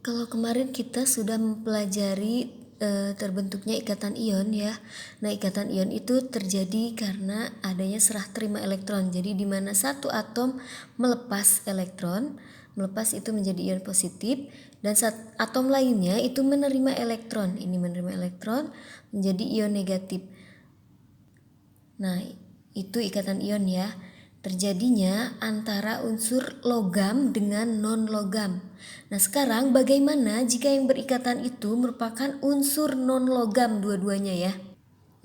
Kalau kemarin kita sudah mempelajari terbentuknya ikatan ion ya. Nah, ikatan ion itu terjadi karena adanya serah terima elektron. Jadi di mana satu atom melepas elektron, melepas itu menjadi ion positif, dan atom lainnya itu menerima elektron. Ini menerima elektron menjadi ion negatif. Nah, itu ikatan ion ya. Terjadinya antara unsur logam dengan non-logam. Nah, sekarang bagaimana jika yang berikatan itu merupakan unsur non-logam dua-duanya ya?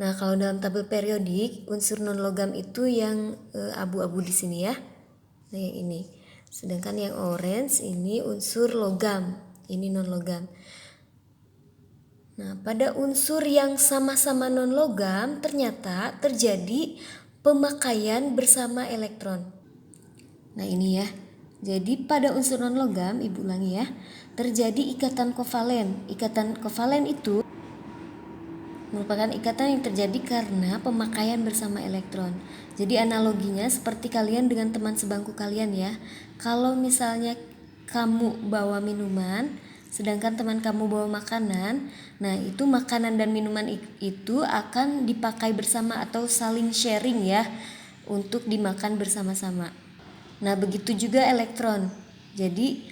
Nah, kalau dalam tabel periodik, unsur non-logam itu yang abu-abu di sini ya. Nah, yang ini. Sedangkan yang orange ini unsur logam, ini non-logam. Nah, pada unsur yang sama-sama non-logam ternyata terjadi pemakaian bersama elektron. Nah, ini ya. Jadi pada unsur non-logam, Ibu ulangi ya, terjadi ikatan kovalen. Ikatan kovalen itu merupakan ikatan yang terjadi karena pemakaian bersama elektron. Jadi analoginya seperti kalian dengan teman sebangku kalian ya. Kalau misalnya kamu bawa minuman, sedangkan teman kamu bawa makanan, nah itu makanan dan minuman itu akan dipakai bersama atau saling sharing ya untuk dimakan bersama-sama. Nah, begitu juga elektron. Jadi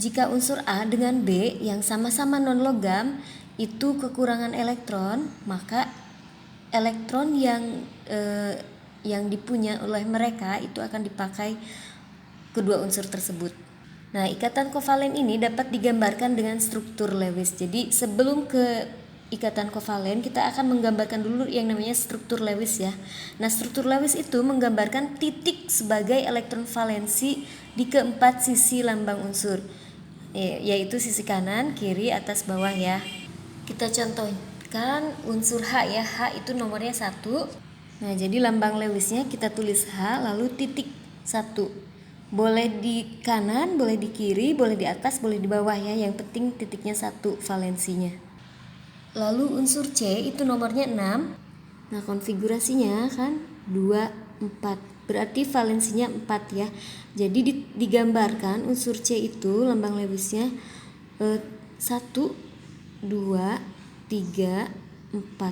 jika unsur A dengan B yang sama-sama non-logam itu kekurangan elektron, maka elektron yang dipunya oleh mereka itu akan dipakai kedua unsur tersebut. Nah, ikatan kovalen ini dapat digambarkan dengan struktur Lewis. Jadi sebelum ke ikatan kovalen, kita akan menggambarkan dulu yang namanya struktur Lewis ya. Nah, struktur Lewis itu menggambarkan titik sebagai elektron valensi di keempat sisi lambang unsur, yaitu sisi kanan, kiri, atas, bawah ya. Kita contohkan unsur H ya. H itu nomornya 1. Nah, jadi lambang Lewisnya kita tulis H lalu titik 1. Boleh di kanan, boleh di kiri, boleh di atas, boleh di bawah ya. Yang penting titiknya 1 valensinya. Lalu unsur C itu nomornya 6. Nah, konfigurasinya kan 2, 4. Berarti valensinya 4 ya. Jadi digambarkan unsur C itu lambang Lewisnya 1, 2, 3, 4.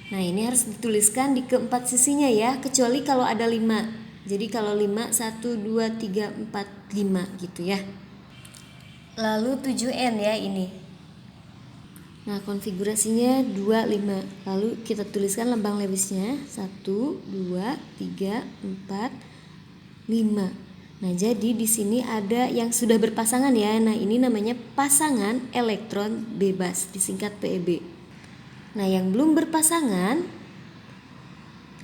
Nah, ini harus dituliskan di keempat sisinya ya, kecuali kalau ada 5. Jadi kalau 5, 1, 2, 3, 4, 5 gitu ya. Lalu 7N ya ini. Nah, konfigurasinya 2, 5. Lalu kita tuliskan lambang Lewisnya 1, 2, 3, 4, 5. Nah, jadi di sini ada yang sudah berpasangan ya. Nah, ini namanya pasangan elektron bebas, disingkat PEB. Nah, yang belum berpasangan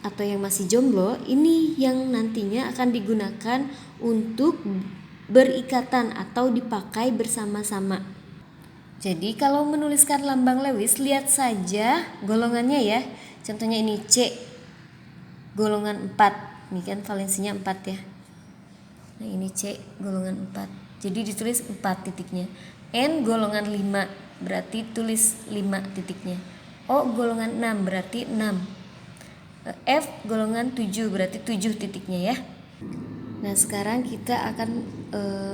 atau yang masih jomblo, ini yang nantinya akan digunakan untuk berikatan atau dipakai bersama-sama. Jadi kalau menuliskan lambang Lewis, lihat saja golongannya ya. Contohnya ini C, golongan 4. Ini kan valensinya 4 ya. Nah, ini C, golongan 4. Jadi ditulis 4 titiknya. N, golongan 5, berarti tulis 5 titiknya. O, golongan 6, berarti 6. F, golongan 7, berarti 7 titiknya ya. Nah, sekarang kita akan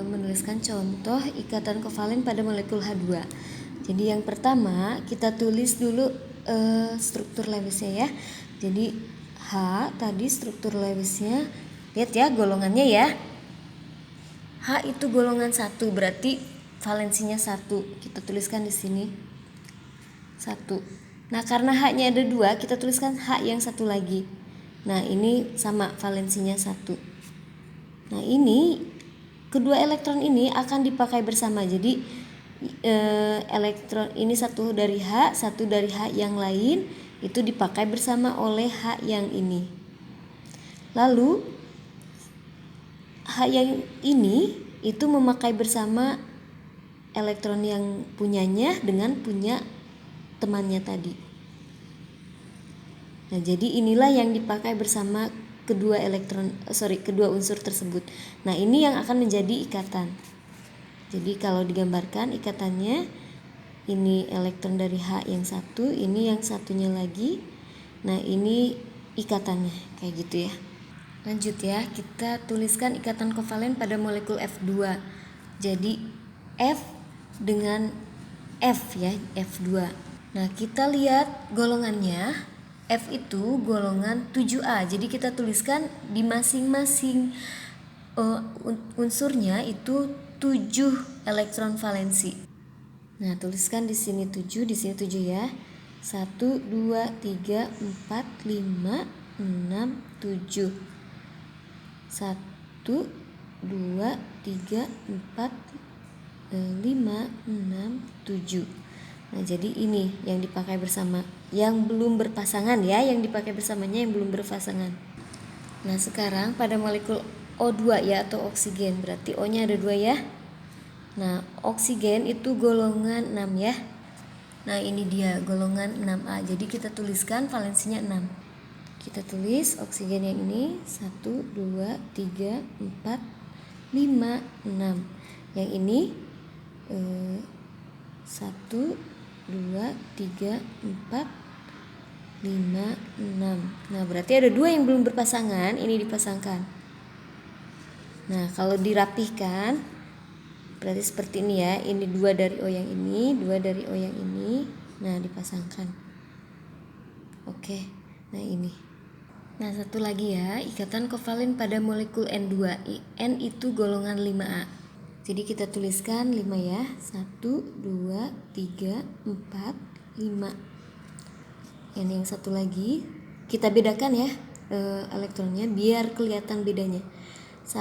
menuliskan contoh ikatan kovalen pada molekul H2. Jadi yang pertama kita tulis dulu struktur Lewisnya ya. Jadi H tadi struktur Lewisnya, lihat ya golongannya ya. H itu golongan 1, berarti valensinya 1. Kita tuliskan di sini 1. Nah, karena H-nya ada 2, kita tuliskan H yang 1 lagi. Nah, ini sama valensinya 1. Nah, ini kedua elektron ini akan dipakai bersama. Jadi elektron ini satu dari H, satu dari H yang lain itu dipakai bersama oleh H yang ini. Lalu H yang ini itu memakai bersama elektron yang punyanya dengan punya temannya tadi. Nah, jadi inilah yang dipakai bersama kedua unsur tersebut. Nah, ini yang akan menjadi ikatan. Jadi kalau digambarkan ikatannya, ini elektron dari H yang 1, ini yang satunya lagi. Nah, ini ikatannya kayak gitu ya. Lanjut ya, kita tuliskan ikatan kovalen pada molekul F2. Jadi F dengan F ya, F2. Nah, kita lihat golongannya. F itu golongan 7A. Jadi kita tuliskan di masing-masing unsurnya itu 7 elektron valensi. Nah, tuliskan di sini 7, di sini 7 ya. 1 2 3 4 5 6 7. 1 2 3 4 5 6 7. Nah, jadi ini yang dipakai bersama, yang belum berpasangan ya, yang dipakai bersamanya yang belum berpasangan. Nah, sekarang pada molekul O2 ya, atau oksigen, berarti O-nya ada 2 ya. Nah, oksigen itu golongan 6 ya. Nah, ini dia golongan 6A. Jadi kita tuliskan valensinya 6. Kita tulis oksigen yang ini 1 2 3 4 5 6. Yang ini 1 2 3 4 5 6. Nah, berarti ada 2 yang belum berpasangan, ini dipasangkan. Nah, kalau dirapihkan berarti seperti ini ya. Ini 2 dari O yang ini, 2 dari O yang ini. Nah, dipasangkan. Oke. Nah, ini. Nah, satu lagi ya, ikatan kovalen pada molekul N2. N itu golongan 5A. Jadi kita tuliskan 5 ya. 1 2 3 4 5. Yang satu lagi kita bedakan ya elektronnya biar kelihatan bedanya. 1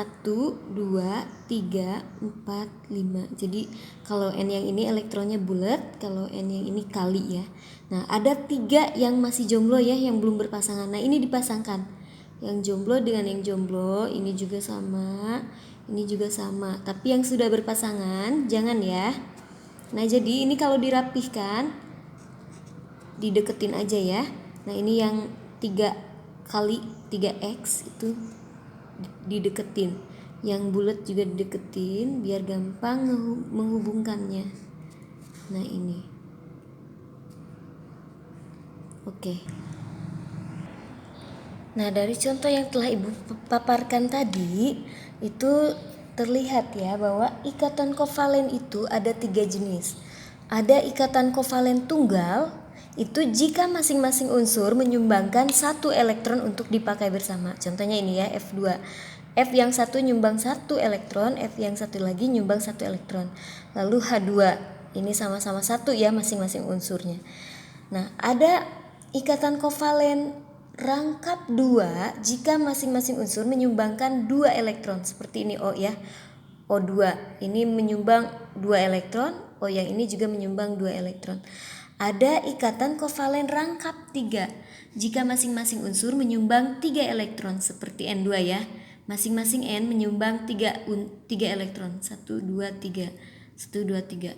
2 3 4 5. Jadi kalau N yang ini elektronnya bulat, kalau N yang ini kali ya. Nah, ada 3 yang masih jomblo ya, yang belum berpasangan. Nah, ini dipasangkan. Yang jomblo dengan yang jomblo, ini juga sama, ini juga sama. Tapi yang sudah berpasangan jangan ya. Nah, jadi ini kalau dirapihkan dideketin aja ya. Nah, ini yang 3 kali 3X itu dideketin, yang bulat juga dideketin biar gampang menghubungkannya. Nah, ini oke. Nah, dari contoh yang telah Ibu paparkan tadi itu terlihat ya bahwa ikatan kovalen itu ada 3 jenis. Ada ikatan kovalen tunggal, itu jika masing-masing unsur menyumbangkan 1 elektron untuk dipakai bersama. Contohnya ini ya, F2. F yang satu nyumbang 1 elektron, F yang satu lagi nyumbang 1 elektron. Lalu H2, ini sama-sama 1 ya masing-masing unsurnya. Nah, ada ikatan kovalen rangkap 2 jika masing-masing unsur menyumbangkan 2 elektron. Seperti ini O ya, O2 ini menyumbang 2 elektron, O yang ini juga menyumbang 2 elektron. Ada ikatan kovalen rangkap 3 jika masing-masing unsur menyumbang 3 elektron. Seperti N2 ya, masing-masing N menyumbang 3 elektron, 1 2 3, 1 2 3.